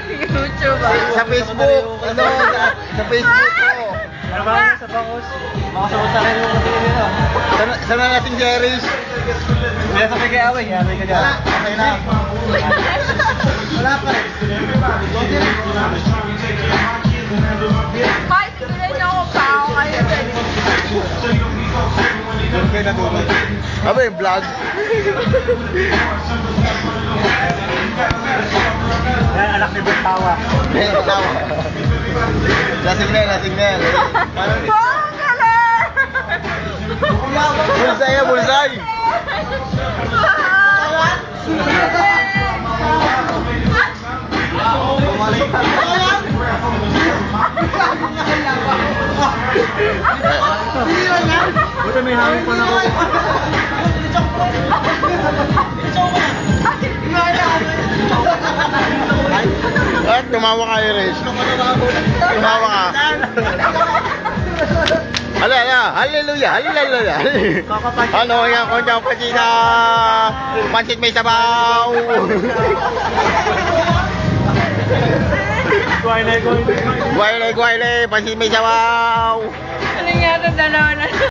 YouTube Sa Facebook, ano, sa Facebook ko. Ano ba yun sa bangos? Baka sa rin yung matingin nila. Sana nating Jerry's. Kaya sa pag-iaway, yari ka dyan. Okay na. Wala pa rin. Kahit hindi rin ako kao kayo din. Doon kayo natulog. Aba yung vlog. Yan, anak ni Bertawa. Lasing na, lasing na. Oh, galing! Bulsay ya, bulsay. Buti may hangin pa na ako. At tumawa ka, Iris. Tumawa ka. Hallelujah, hallelujah. Ano yan, kung dyan pasina, pansit may sabaw. Guayle, Guayle, guayle, pansit may sabaw. Ano nga ito, dalawa na.